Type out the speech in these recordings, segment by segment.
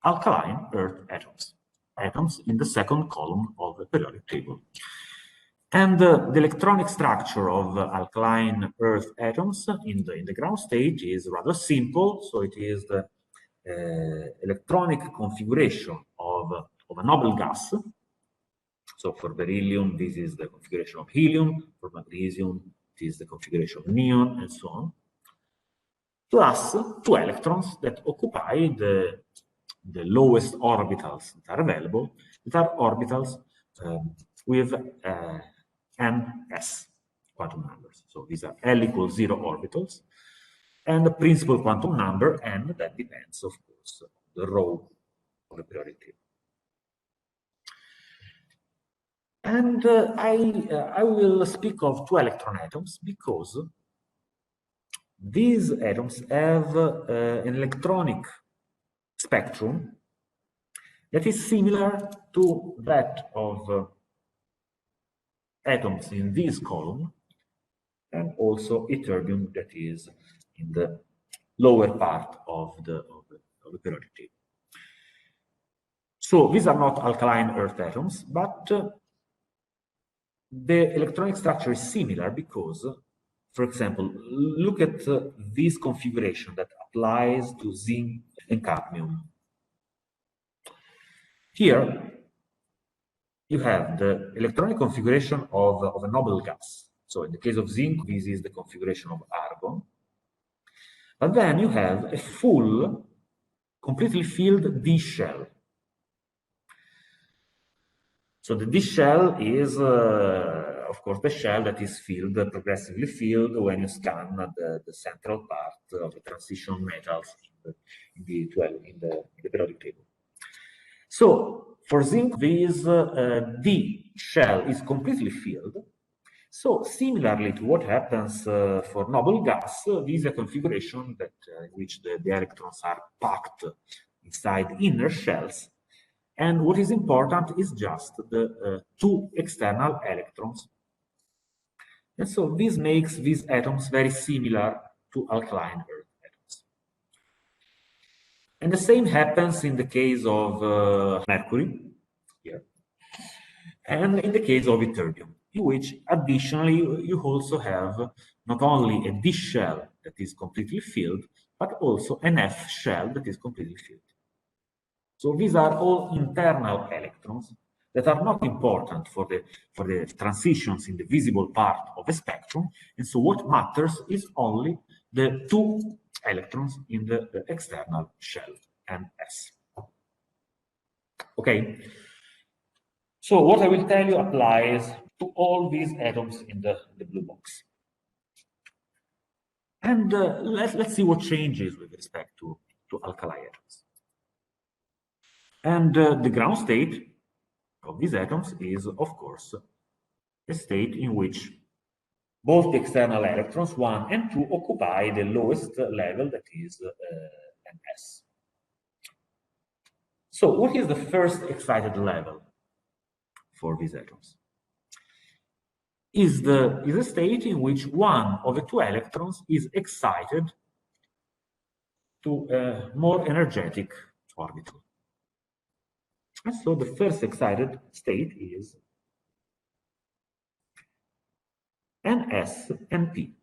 alkaline earth atoms, atoms in the second column of the periodic table. And the electronic structure of alkaline earth atoms in the ground state is rather simple. So it is the electronic configuration of a noble gas. So for beryllium, this is the configuration of helium. For magnesium, it is the configuration of neon, and so on. Plus 2 electrons that occupy the lowest orbitals that are available, that are orbitals with ns quantum numbers. So these are L equals 0 orbitals, and the principal quantum number n that depends, of course, on the row of the periodic table. And I will speak of 2 electron atoms because these atoms have an electronic spectrum that is similar to that of atoms in this column, and also ytterbium that is in the lower part of the periodic table. So these are not alkaline earth atoms, but the electronic structure is similar because, for example, look at this configuration that applies to zinc and cadmium. Here, you have the electronic configuration of a noble gas. So in the case of zinc, this is the configuration of argon. But then you have a full, completely filled D shell. So the D shell is, of course, the shell that is filled, progressively filled when you scan the central part of the transition metals in the periodic table. So for zinc, this D shell is completely filled. So similarly to what happens for noble gas, this is a configuration that in which the electrons are packed inside inner shells. And what is important is just the 2 external electrons. And so this makes these atoms very similar to alkaline earth atoms. And the same happens in the case of mercury, here, and in the case of ytterbium, in which additionally you also have not only a D shell that is completely filled, but also an F shell that is completely filled. So these are all internal electrons that are not important for the transitions in the visible part of the spectrum. And so what matters is only the 2 electrons in the external shell, NS. Okay. So what I will tell you applies to all these atoms in the blue box. And let's see what changes with respect to alkali atoms. And the ground state of these atoms is, of course, a state in which both the external electrons, 1 and 2, occupy the lowest level, that is Ns. So what is the first excited level for these atoms? Is a state in which one of the 2 electrons is excited to a more energetic orbital. And so the first excited state is Ns and P.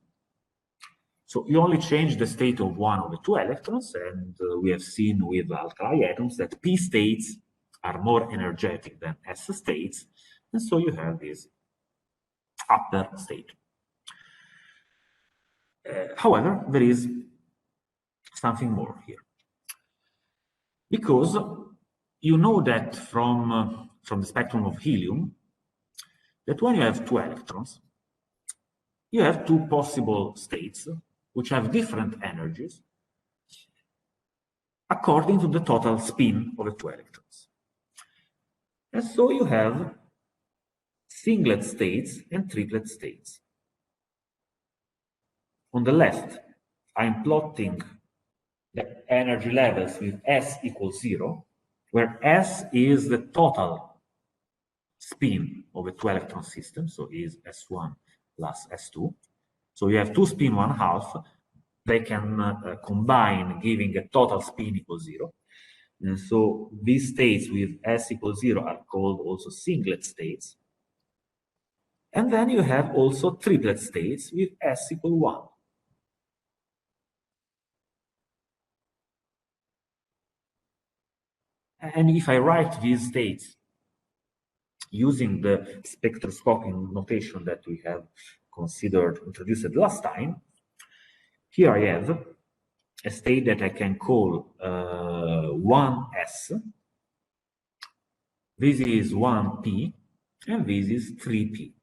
So you only change the state of one of the 2 electrons, and we have seen with alkali atoms that P states are more energetic than S states, and so you have this upper state. However, there is something more here, because you know that from the spectrum of helium, that when you have 2 electrons, you have 2 possible states which have different energies according to the total spin of the 2 electrons. And so you have singlet states and triplet states. On the left, I'm plotting the energy levels with S equals 0, where S is the total spin of a 2 electron system, so is S1 plus S2. So you have 2 spin 1/2, they can combine, giving a total spin equals 0. And so these states with s equals 0 are called also singlet states. And then you have also triplet states with s equal 1. And if I write these states using the spectroscopic notation that we have introduced last time, here I have a state that I can call 1s. This is 1p, and this is 3p.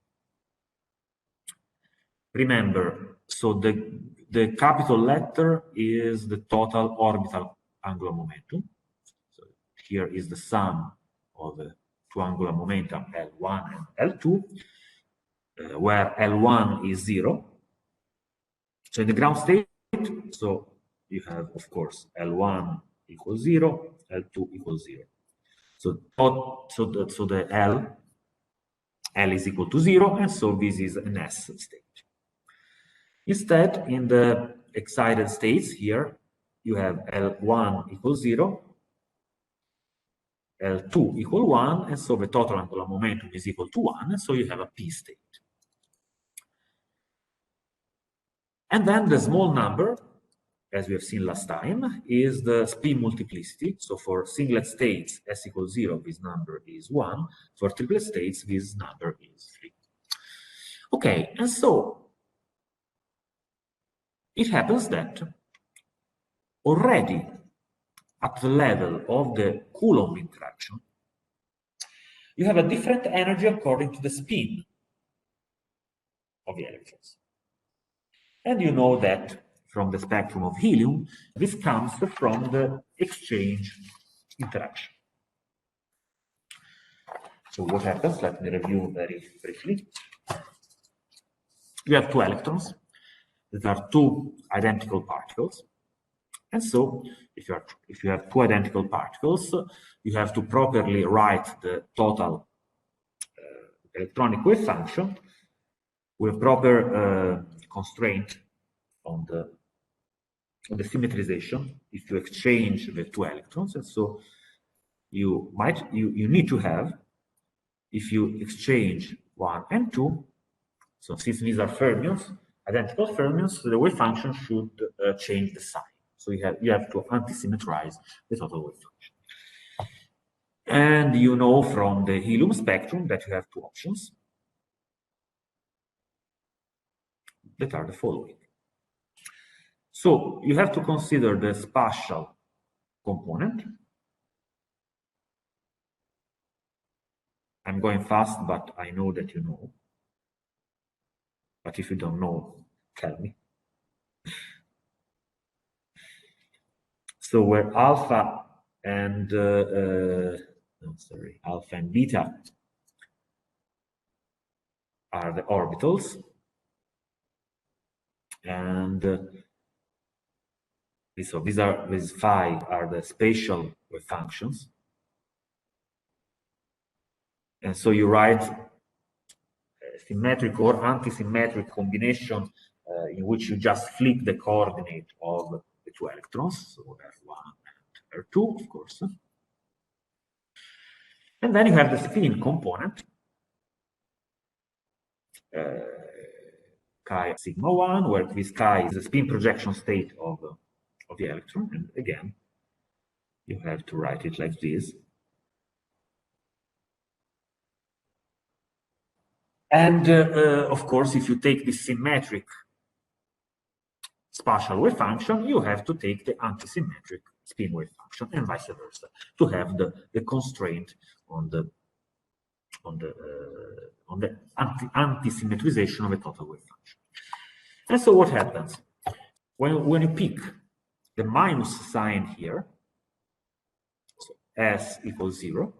Remember, so the capital letter is the total orbital angular momentum. So here is the sum of the two angular momentum L1 and L2, where L1 is 0. So in the ground state, so you have, of course, L1 equals 0, L2 equals 0. So the L is equal to 0, and so this is an S state. Instead, in the excited states here, you have L1 equals 0, L2 equal 1, and so the total angular momentum is equal to 1, and so you have a P state. And then the small number, as we have seen last time, is the spin multiplicity. So for singlet states, s equals 0, this number is 1. For triplet states, this number is 3. Okay, and so it happens that already at the level of the Coulomb interaction, you have a different energy according to the spin of the electrons. And you know that from the spectrum of helium, this comes from the exchange interaction. So what happens? Let me review very briefly. You have two electrons that are two identical particles. And so if you have two identical particles, you have to properly write the total electronic wave function with proper constraint on the symmetrization if you exchange the two electrons. And so you need to have, if you exchange 1 and 2, so since these are fermions, identical fermions, the wave function should change the sign. So you have to anti-symmetrize the total wave function. And you know from the helium spectrum that you have two options that are the following. So you have to consider the spatial component. I'm going fast, but I know that you know. But if you don't know, tell me. So where alpha and alpha and beta are the orbitals, and so these phi are the spatial wave functions. And so you write a symmetric or anti-symmetric combination in which you just flip the coordinate of the two electrons, so R1 and R2, of course. And then you have the spin component, chi sigma 1, where this chi is the spin projection state of the electron. And again, you have to write it like this. And of course, if you take the symmetric spatial wave function, you have to take the anti-symmetric spin wave function, and vice versa, to have the constraint on the anti-symmetrization of a total wave function. And so what happens? When you pick the minus sign here, so s equals 0,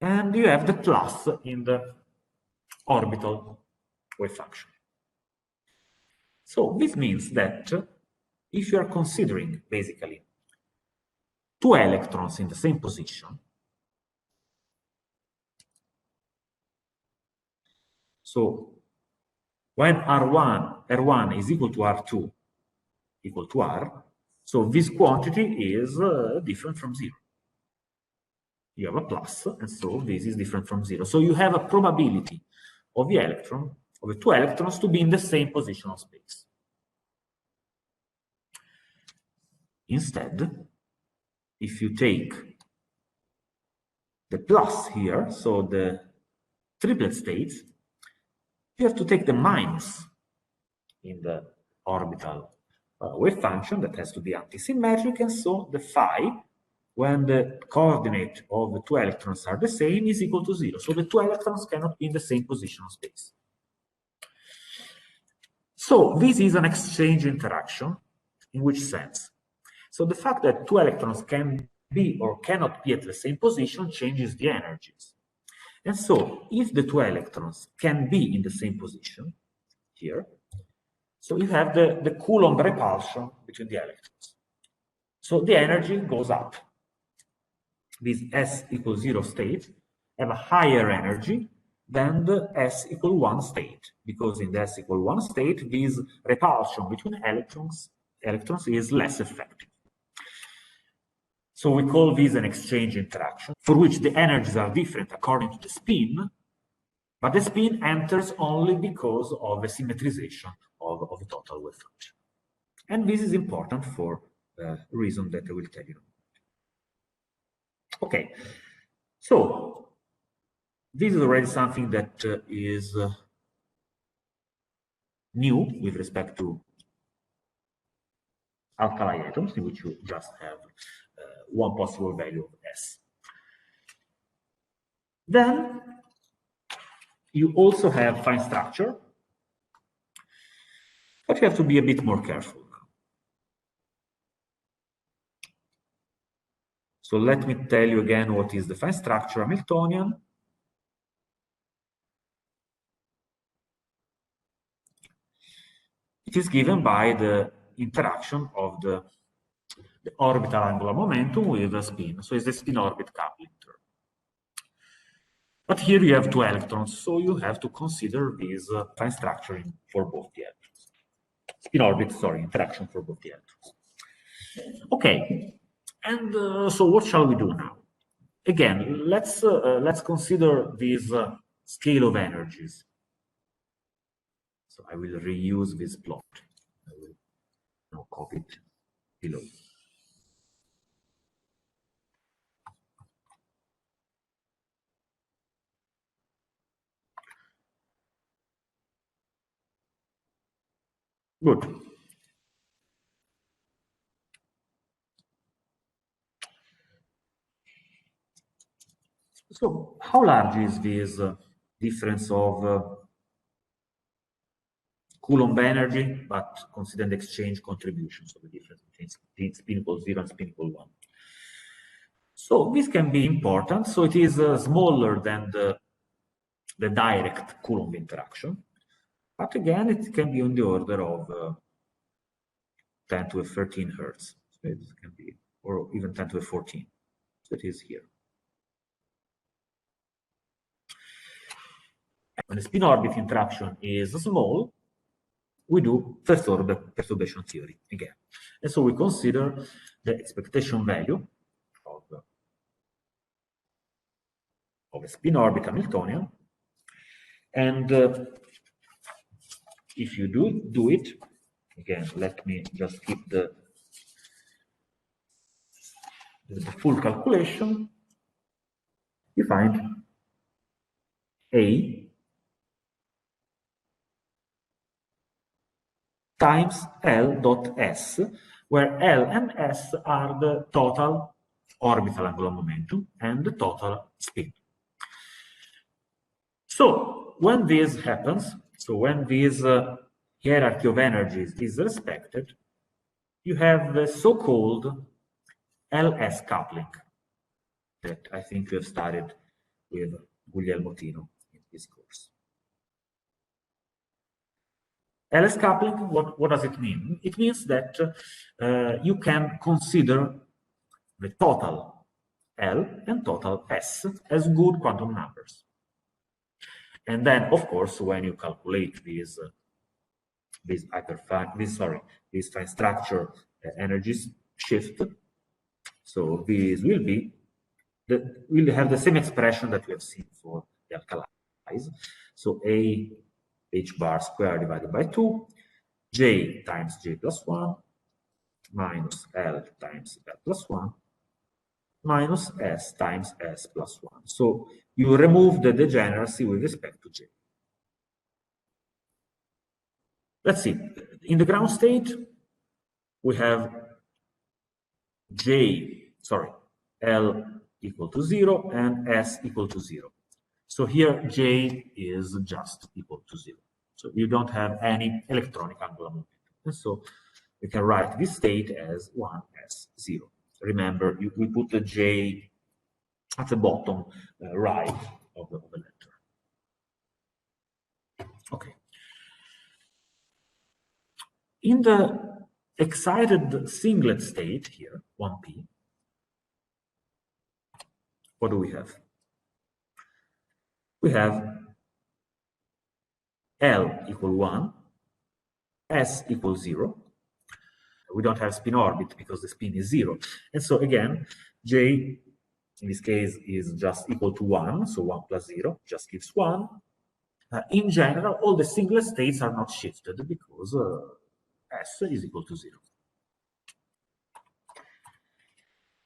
and you have the plus in the orbital wave function. So this means that if you are considering basically two electrons in the same position, so when R1 is equal to R2 equal to R, So this quantity is different from 0. You have a plus, and so this is different from 0. So you have a probability of the electron, of the two electrons, to be in the same position of space. Instead, if you take the plus here, so the triplet states, you have to take the minus in the orbital wave function that has to be antisymmetric, and so the phi, when the coordinate of the two electrons are the same, is equal to 0. So the two electrons cannot be in the same position of space. So this is an exchange interaction. In which sense? So the fact that two electrons can be or cannot be at the same position changes the energies. And so if the two electrons can be in the same position, here, so you have the Coulomb repulsion between the electrons. So the energy goes up. This S equals 0 state have a higher energy than the S equal 1 state, because in the S equal 1 state, this repulsion between electrons is less effective. So we call this an exchange interaction, for which the energies are different according to the spin, but the spin enters only because of the symmetrization of the total wave function. And this is important for a reason that I will tell you. Okay, so this is already something that is new with respect to alkali atoms, in which you just have one possible value of S. Then you also have fine structure, but you have to be a bit more careful. So let me tell you again what is the fine structure Hamiltonian. It is given by the interaction of the orbital angular momentum with the spin. So it's the spin-orbit coupling term. But here you have two electrons, so you have to consider this fine structuring for both the electrons. Spin-orbit, sorry, interaction for both the electrons. Okay, and so what shall we do now? Again, let's consider this scale of energies. So I will reuse this plot. I will now copy it below. Good. So how large is this difference of Coulomb energy, but consider the exchange contribution, so the difference between spin equals 0 and spin equals 1. So this can be important. So it is smaller than the direct Coulomb interaction, but again, it can be on the order of 10 to the 13 hertz. So it can be, or even 10 to the 14. So it is here. When the spin-orbit interaction is small, we do first-order perturbation theory again. And so we consider the expectation value of a spin-orbit Hamiltonian. And if you do it, again, let me just keep the full calculation, you find A times L dot S, where L and S are the total orbital angular momentum and the total spin. So when this happens, so when this hierarchy of energies is respected, you have the so-called LS coupling that I think you have studied with Guglielmo Tino in his course. LS coupling, what does it mean? It means that you can consider the total L and total S as good quantum numbers. And then, of course, when you calculate this fine structure energies shift. So this will be, we'll have the same expression that we have seen for the alkalis. So A H bar squared divided by 2, J times J plus 1, minus L times L plus 1, minus S times S plus 1. So you remove the degeneracy with respect to J. Let's see. In the ground state, we have L equal to 0 and S equal to 0. So here J is just equal to 0. So you don't have any electronic angular momentum. And so you can write this state as 1s0. Remember, we put the J at the bottom right of the letter. Okay. In the excited singlet state here, 1p, what do we have? We have L equal 1, S equals 0. We don't have spin orbit because the spin is 0. And so again, J in this case is just equal to 1, so 1 plus 0 just gives 1. In general, all the singlet states are not shifted because S is equal to 0.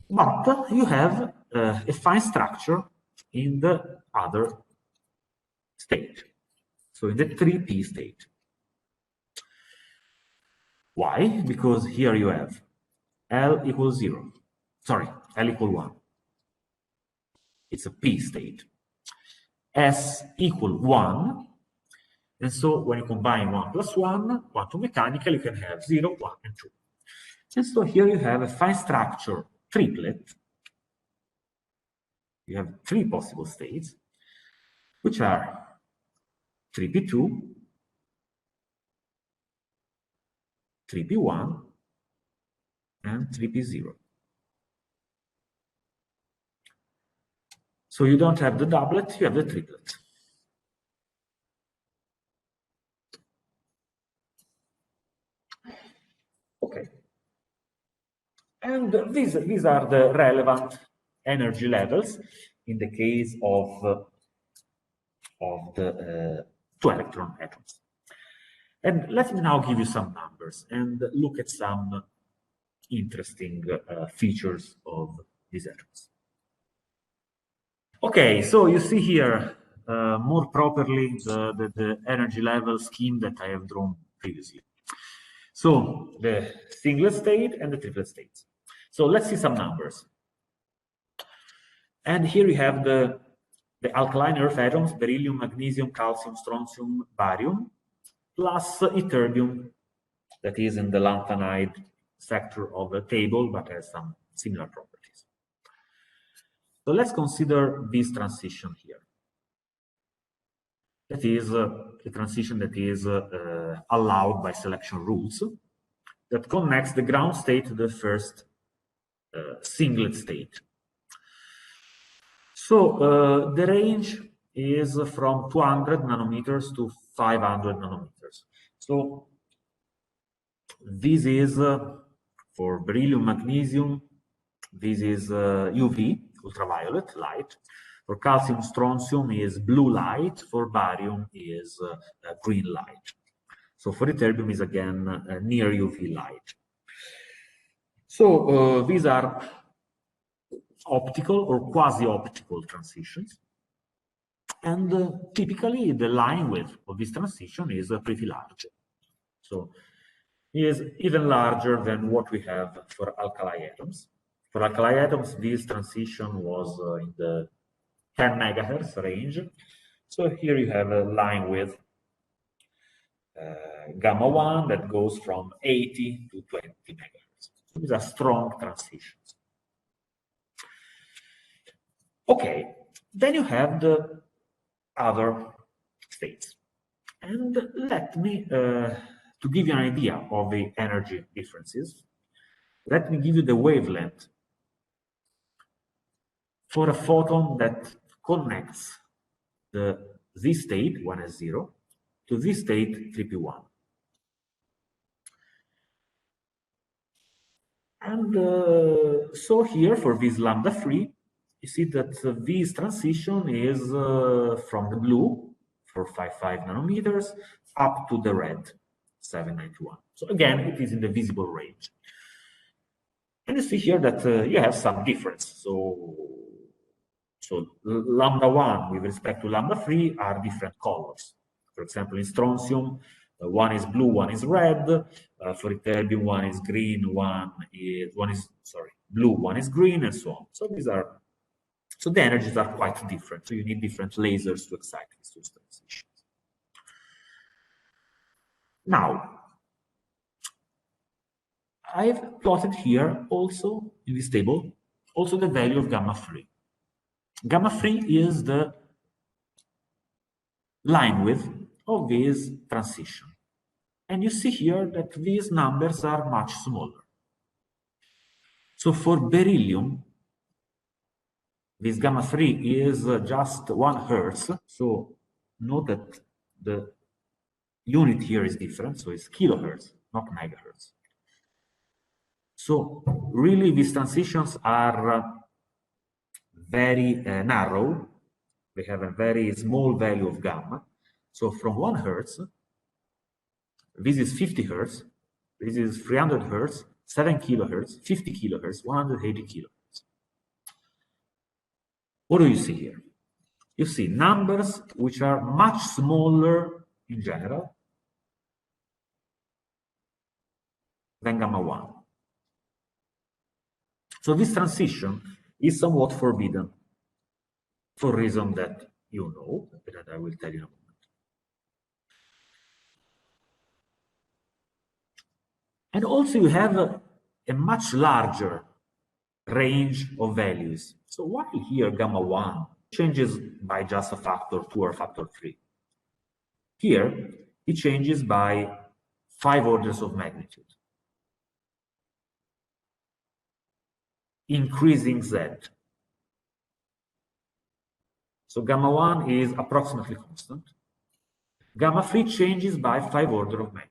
But you have a fine structure in the other state, so in the 3p state. Why? Because here you have L equals 0. Sorry, L equal 1. It's a p state. S equal 1. And so when you combine 1 plus 1, quantum mechanical, you can have 0, 1, and 2. And so here you have a fine structure triplet. You have 3 possible states, which are 3p2, 3p1, and 3p0. So you don't have the doublet, you have the triplet. Okay. And these are the relevant energy levels in the case of the 2-electron atoms. And let me now give you some numbers and look at some interesting features of these atoms. Okay, so you see here more properly the energy level scheme that I have drawn previously. So the singlet state and the triplet states. So let's see some numbers. And here we have the alkaline earth atoms, beryllium, magnesium, calcium, strontium, barium, plus ytterbium, that is in the lanthanide sector of the table, but has some similar properties. So let's consider this transition here. That is a transition that is allowed by selection rules that connects the ground state to the first singlet state. So the range is from 200 nanometers to 500 nanometers. So this is for beryllium, magnesium, this is UV, ultraviolet light. For calcium, strontium is blue light. For barium is green light. So for ytterbium is again near UV light. So these are optical or quasi-optical transitions. And typically the line width of this transition is pretty large. So it is even larger than what we have for alkali atoms. For alkali atoms, this transition was in the 10 megahertz range. So here you have a line width gamma 1 that goes from 80 to 20 megahertz. So these are strong transitions. Okay, then you have the other states. And let me, to give you an idea of the energy differences, let me give you the wavelength for a photon that connects this state, 1s0, to this state, 3p1. And so here for this lambda free, you see that this transition is from the blue, 455 nanometers, up to the red, 791. So again, it is in the visible range. And you see here that you have some difference. So lambda 1 with respect to lambda 3 are different colors. For example, in strontium, one is blue, one is red. For ytterbium, one is green, one is blue, one is green, and so on. So the energies are quite different. So you need different lasers to excite these two transitions. Now, I've plotted here also in this table also the value of gamma 3. Gamma 3 is the line width of this transition. And you see here that these numbers are much smaller. So for beryllium, this gamma 3 is just 1 Hertz. So note that the unit here is different. So it's kilohertz, not megahertz. So really these transitions are very narrow. They have a very small value of gamma. So from 1 Hertz, this is 50 Hertz, this is 300 Hertz, 7 kilohertz, 50 kilohertz, 180 kilohertz. What do you see here? You see numbers which are much smaller in general than gamma 1. So this transition is somewhat forbidden for reason that you know, that I will tell you in a moment. And also you have a much larger range of values. So while here gamma 1 changes by just a factor 2 or factor 3, here it changes by 5 orders of magnitude, increasing Z. So gamma 1 is approximately constant. Gamma 3 changes by 5 orders of magnitude.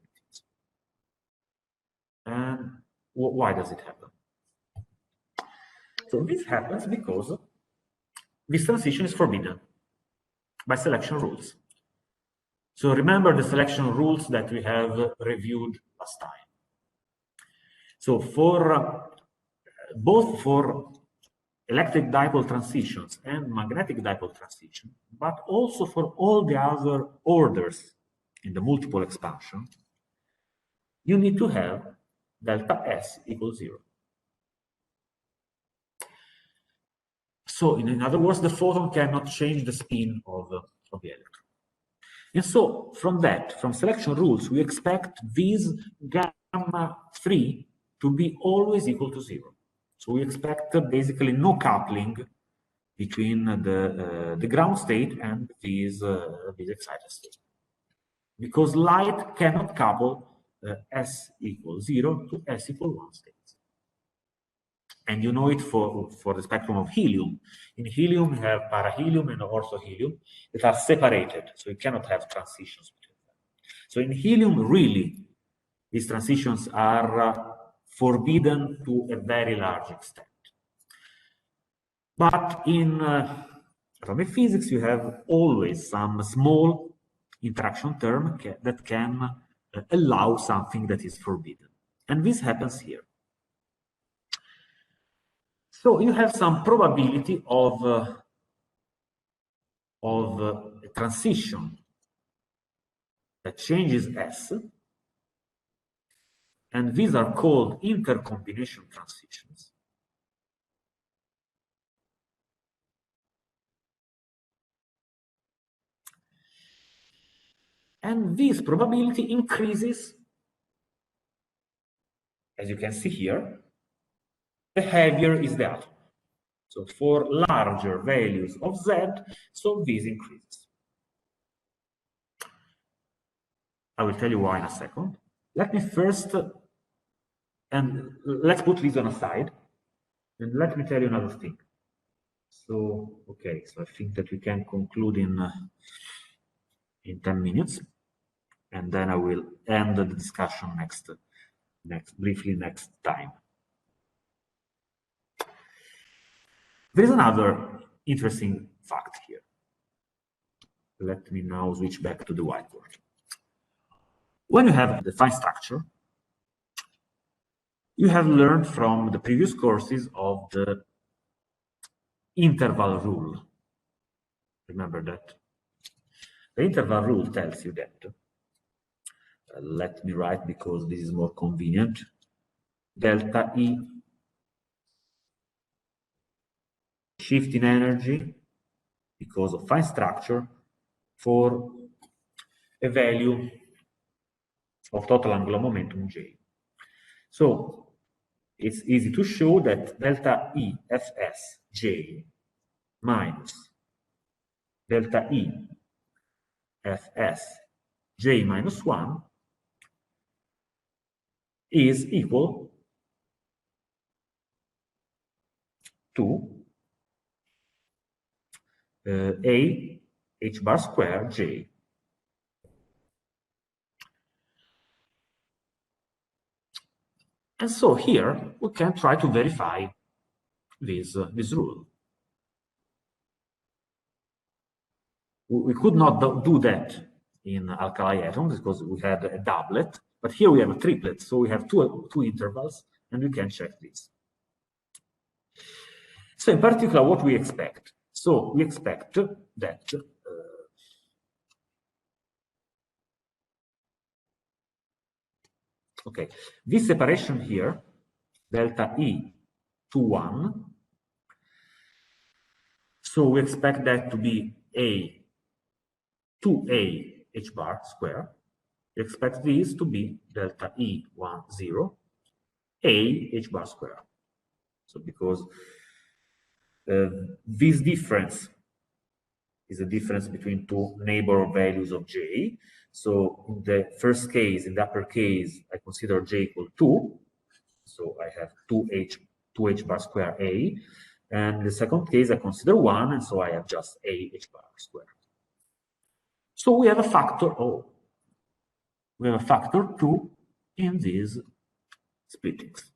And why does it happen? So this happens because this transition is forbidden by selection rules. So remember the selection rules that we have reviewed last time. So for both for electric dipole transitions and magnetic dipole transition, but also for all the other orders in the multiple expansion, you need to have delta S equals 0. So in other words, the photon cannot change the spin of the electron. And so from selection rules, we expect this gamma 3 to be always equal to 0. So we expect basically no coupling between the ground state and this excited state, because light cannot couple S equals 0 to S equal 1 states. And you know it for the spectrum of helium. In helium, we have parahelium and orthohelium that are separated, so you cannot have transitions between them. So in helium, really, these transitions are forbidden to a very large extent. But in atomic physics, you have always some small interaction term that can allow something that is forbidden. And this happens here. So you have some probability of a transition that changes S, and these are called intercombination transitions. And this probability increases, as you can see here, the heavier is the atom. So for larger values of Z, so this increases. I will tell you why in a second. Let me first, and let's put this on aside, and let me tell you another thing. So, okay, so I think that we can conclude in 10 minutes, and then I will end the discussion next time. There is another interesting fact here. Let me now switch back to the whiteboard. When you have the fine structure, you have learned from the previous courses of the interval rule. Remember that? The interval rule tells you that, let me write because this is more convenient, delta E shift in energy because of fine structure for a value of total angular momentum J. So it's easy to show that delta E Fs J minus delta E Fs J minus 1 is equal to A h bar square J. And so here we can try to verify this rule. We could not do that in alkali atoms because we had a doublet, but here we have a triplet, so we have two intervals, and we can check this. So in particular, what we expect? So we expect that okay, this separation here, delta E to 1, so we expect that to be A 2A h bar square. We expect this to be delta E 1, 0, A h bar square. So because this difference is a difference between two neighbor values of J. So in the first case, in the upper case, I consider J equal 2. So I have 2h bar square A. And in the second case, I consider 1, and so I have just A h bar square. So we have a factor O. We have a factor 2 in these splittings.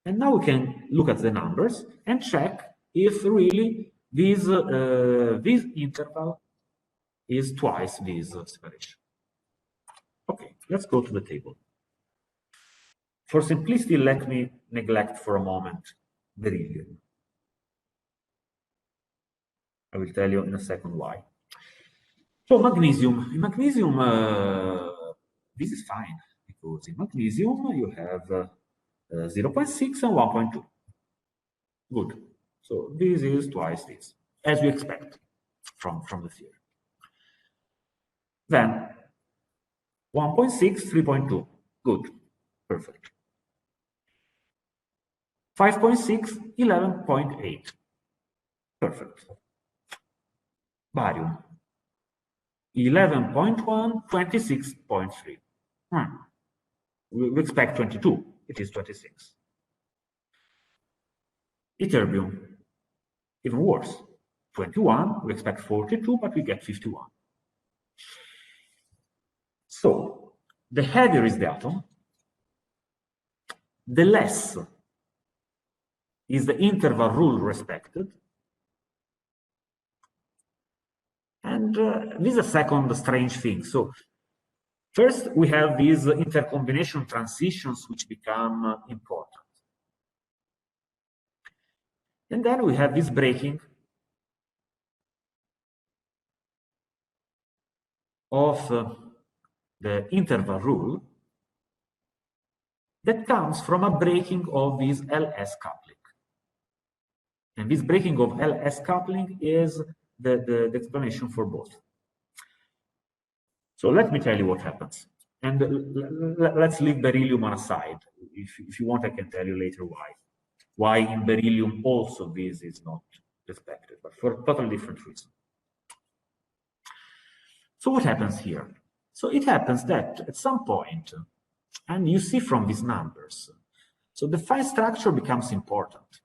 And now we can look at the numbers and check if really this interval is twice this separation. Okay, let's go to the table. For simplicity, let me neglect for a moment beryllium. I will tell you in a second why. So magnesium. In magnesium, this is fine, because in magnesium you have 0.6 and 1.2. Good. So this is twice this, as we expect from the theory. Then 1.6, 3.2. Good. Perfect. 5.6, 11.8. Perfect. Barium. 11.1, 26.3. We expect 22. It is 26. Ytterbium, even worse. 21, we expect 42, but we get 51. So, the heavier is the atom, the less is the interval rule respected. And this is a second strange thing. So, first, we have these intercombination transitions which become important. And then we have this breaking of the interval rule that comes from a breaking of this LS coupling. And this breaking of LS coupling is the explanation for both. So let me tell you what happens. And let's leave beryllium on aside. If you want, I can tell you later why. Why in beryllium also this is not respected, but for a totally different reason. So what happens here? So it happens that at some point, and you see from these numbers, so the fine structure becomes important.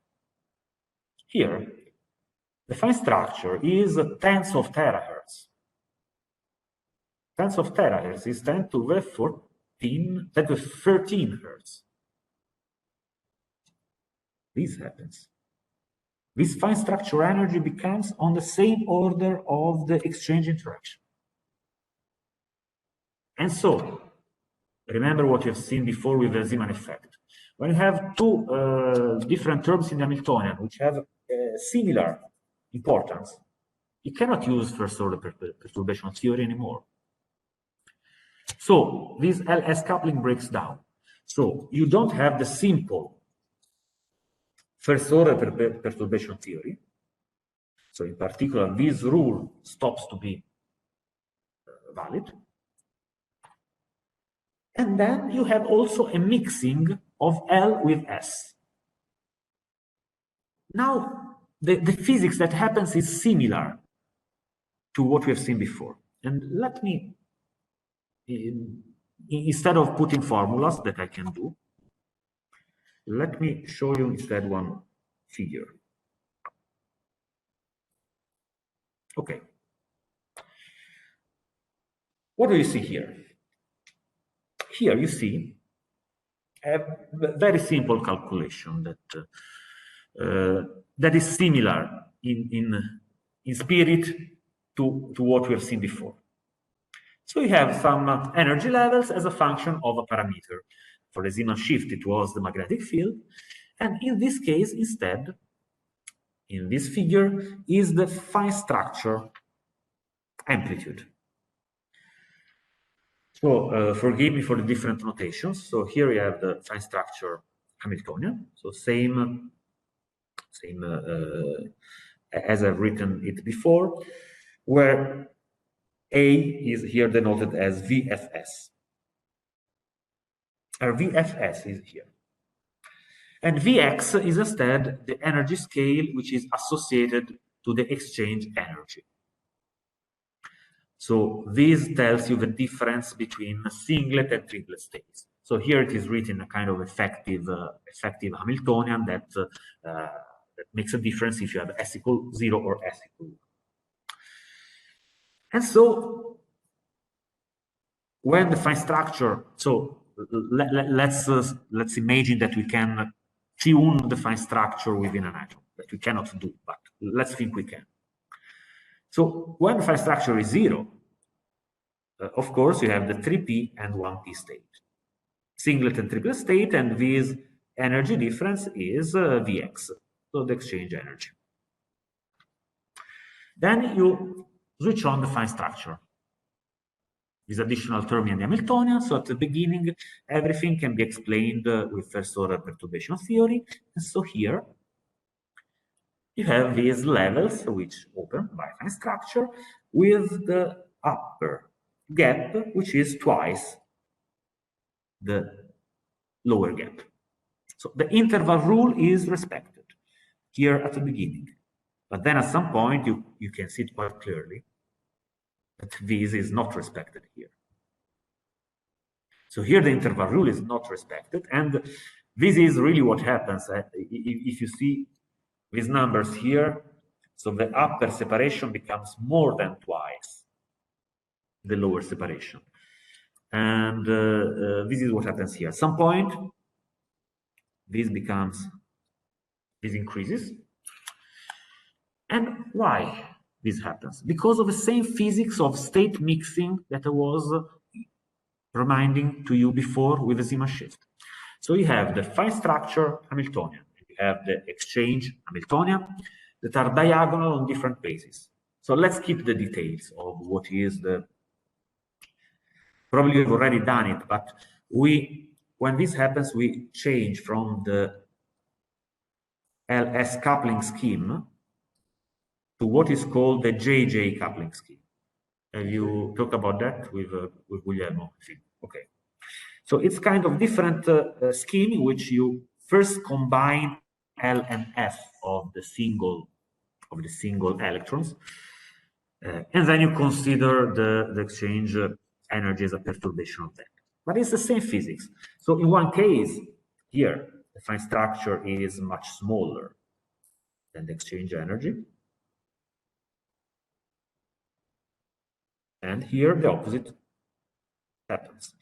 Here, the fine structure is tens of terahertz. Tens of terahertz is 10 to the 13 hertz. This happens. this fine structure energy becomes on the same order of the exchange interaction. And so, remember what you've seen before with the Zeeman effect. When you have two different terms in the Hamiltonian which have similar importance, you cannot use first-order perturbation theory anymore. So this LS coupling breaks down. So you don't have the simple first-order perturbation theory. So in particular, this rule stops to be valid. And then you have also a mixing of L with S. Now, the physics that happens is similar to what we have seen before. And let me, instead of putting formulas that I can do, let me show you instead one figure. Okay. What do you see here? Here you see a very simple calculation that is similar in spirit to what we have seen before. So we have some energy levels as a function of a parameter. For the Zeeman shift, it was the magnetic field. And in this case, instead, in this figure, is the fine structure amplitude. So forgive me for the different notations. So here we have the fine structure Hamiltonian. So same as I've written it before, where A is here denoted as VFS. Our VFS is here. And Vx is instead the energy scale which is associated to the exchange energy. So this tells you the difference between singlet and triplet states. So here it is written a kind of effective Hamiltonian that makes a difference if you have S equal 0 or S equal 1. And so when the fine structure, so let's imagine that we can tune the fine structure within an atom, that we cannot do, but let's think we can. So when the fine structure is 0, of course you have the 3p and 1p state, singlet and triplet state, and this energy difference is Vx, so the exchange energy. Then you switch on the fine structure, this additional term in the Hamiltonian. So at the beginning, everything can be explained with first-order perturbation theory. And so here, you have these levels which open by fine structure with the upper gap, which is twice the lower gap. So the interval rule is respected here at the beginning. But then at some point, you can see it quite clearly that this is not respected here. So here the interval rule is not respected, and this is really what happens. If you see these numbers here, so the upper separation becomes more than twice the lower separation. And this is what happens here. At some point, this increases. And why this happens? Because of the same physics of state mixing that I was reminding to you before with the Zeeman shift. So you have the fine structure Hamiltonian, you have the exchange Hamiltonian that are diagonal on different bases. So let's keep the details of what is the, probably you've already done it, but when this happens, we change from the LS coupling scheme to what is called the JJ coupling scheme. Have you talked about that with Guglielmo? Okay. So it's kind of different scheme in which you first combine L and F of the single electrons, and then you consider the exchange energy as a perturbation of that. But it's the same physics. So in one case, here the fine structure is much smaller than the exchange energy. And here the opposite happens.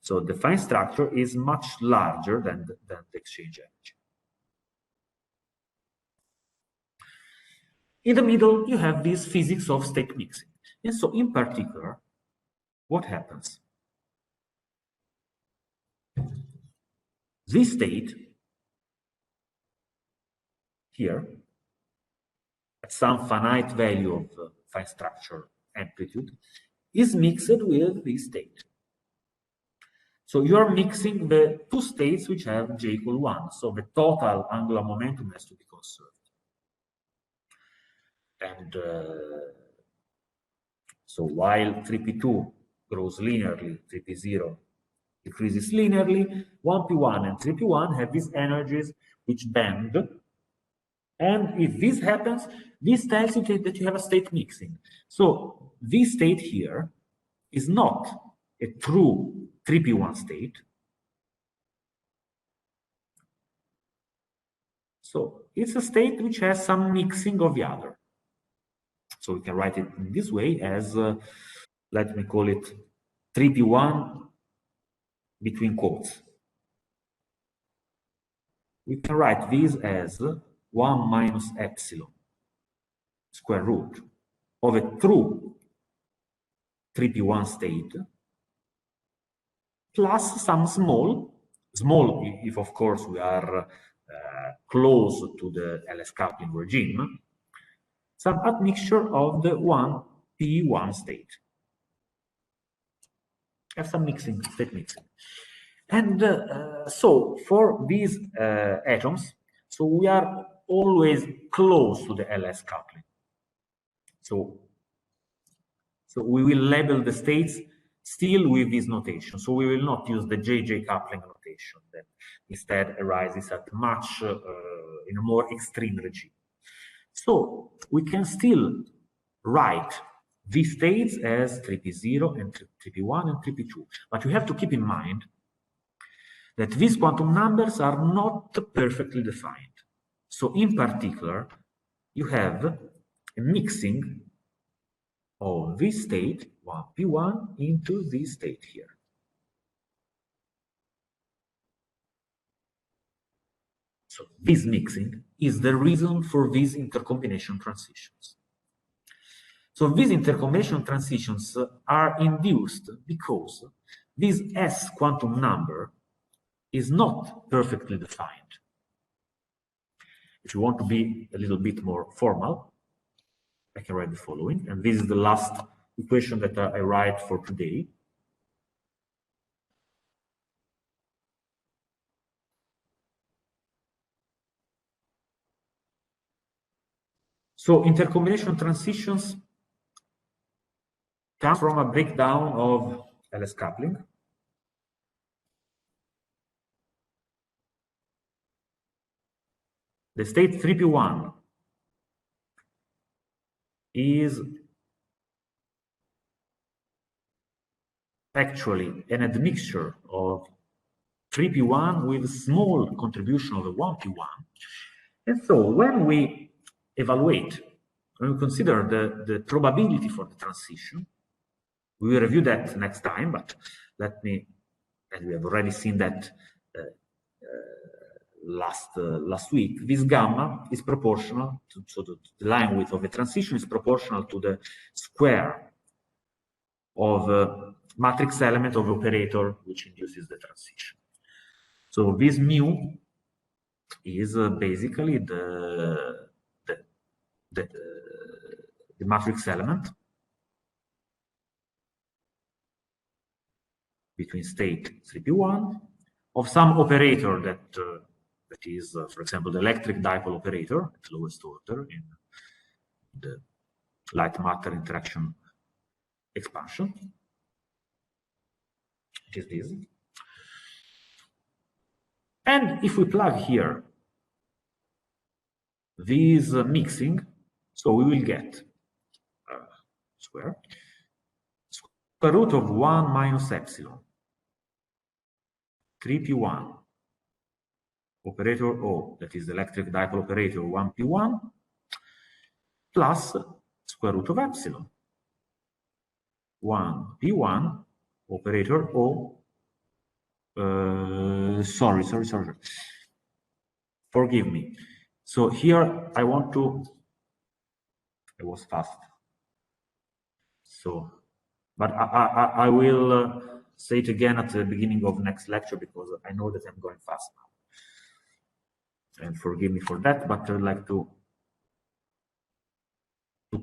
So the fine structure is much larger than the exchange energy. In the middle, you have this physics of state mixing. And so, in particular, what happens? This state here, at some finite value of fine structure amplitude, is mixed with this state. So you are mixing the two states which have j equal 1. So the total angular momentum has to be conserved. And so while 3p2 grows linearly, 3p0 decreases linearly, 1p1 and 3p1 have these energies which bend. And if this happens, this tells you that you have a state mixing. So this state here is not a true 3p1 state. So it's a state which has some mixing of the other. So we can write it in this way as, let me call it 3p1 between quotes. We can write this as 1 minus epsilon square root of a true 3p1 state plus some small if of course we are close to the LS coupling regime, some admixture of the 1p1 state. Have some mixing, state mixing. And so for these atoms, so we are always close to the LS coupling. So we will label the states still with this notation. So we will not use the JJ coupling notation that instead arises at much in a more extreme regime. So we can still write these states as 3p0 and 3p1 and 3p2. But you have to keep in mind that these quantum numbers are not perfectly defined. So in particular, you have a mixing of this state, 1p1, into this state here. So this mixing is the reason for these intercombination transitions. So these intercombination transitions are induced because this S quantum number is not perfectly defined. If you want to be a little bit more formal, I can write the following, and this is the last equation that I write for today. So intercombination transitions come from a breakdown of LS coupling. The state 3p1 is actually an admixture of 3p1 with a small contribution of a 1p1. And so when we evaluate, when we consider the probability for the transition, we will review that next time, but let me, and we have already seen that last week, this gamma is proportional to, so the line width of the transition is proportional to the square of matrix element of operator which induces the transition. So this mu is basically the matrix element between state 3p1 of some operator that that is, for example, the electric dipole operator at the lowest order in the light matter interaction expansion. It is this. And if we plug here this mixing, so we will get square root of 1 minus epsilon 3p1 operator O, that is the electric dipole operator 1p1, plus square root of epsilon 1p1 operator O. Sorry. Forgive me. So here I want to I was fast. So, but I will say it again at the beginning of next lecture, because I know that I'm going fast now. And forgive me for that, but I would like to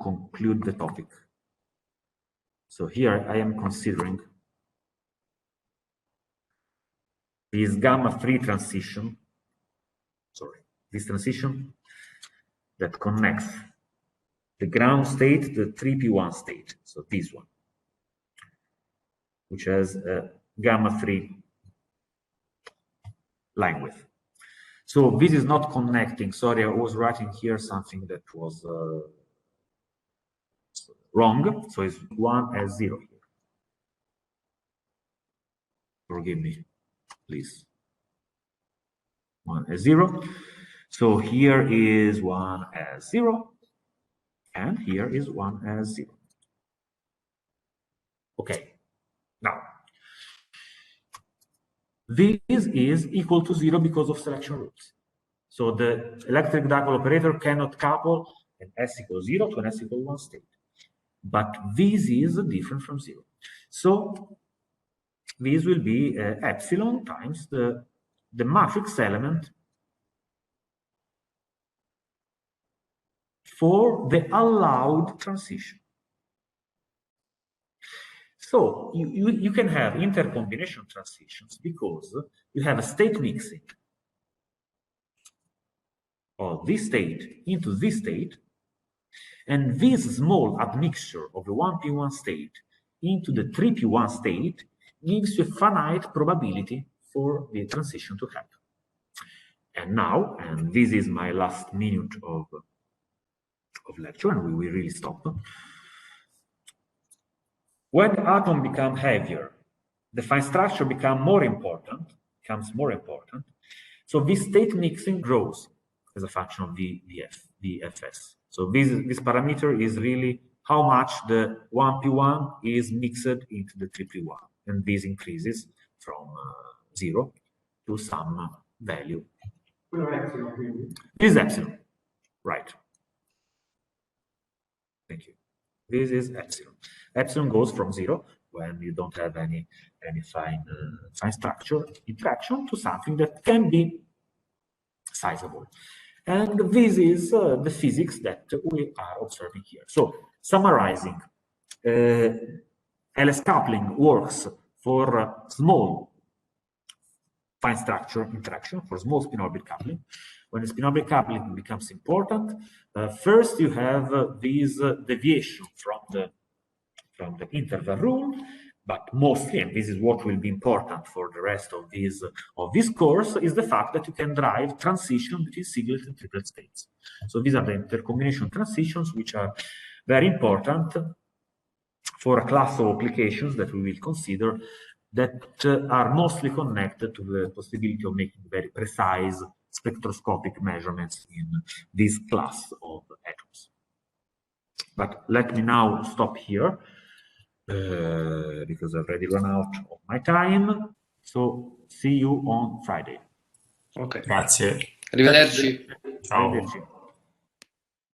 conclude the topic. So here I am considering this gamma-free transition, this transition that connects the ground state, the 3p1 state, so this one, which has a gamma-free line width. So this is not connecting. Sorry, I was writing here something that was wrong. So it's 1 as 0 here. Forgive me, please. 1 as 0. So here is 1 as 0. And here is 1 as 0. Okay. Now, this is equal to 0 because of selection rules. So the electric dipole operator cannot couple an S equals 0 to an S equals 1 state. But this is different from 0. So this will be epsilon times the matrix element for the allowed transition. So you can have intercombination transitions because you have a state mixing of this state into this state, and this small admixture of the 1p1 state into the 3p1 state gives you a finite probability for the transition to happen. And now, and this is my last minute of lecture, and we will really stop. When the atom becomes heavier, the fine structure becomes more important. So this state mixing grows as a function of VFS. So this parameter is really how much the 1p1 is mixed into the 3p1, and this increases from 0 to some value. This is epsilon, right? Thank you. This is epsilon. Epsilon goes from 0 when you don't have any fine structure interaction to something that can be sizable. And this is the physics that we are observing here. So, summarizing, LS coupling works for small fine structure interaction, for small spin-orbit coupling. When the spin-orbit coupling becomes important, first you have this deviation from the interval rule, but mostly, and this is what will be important for the rest of this course, is the fact that you can drive transition between singlet and triplet states. So these are the intercombination transitions, which are very important for a class of applications that we will consider that are mostly connected to the possibility of making very precise spectroscopic measurements in this class of atoms. But let me now stop here, because I've already run out of my time. So see you on Friday. Ok, grazie. Arrivederci. Ciao. Arrivederci.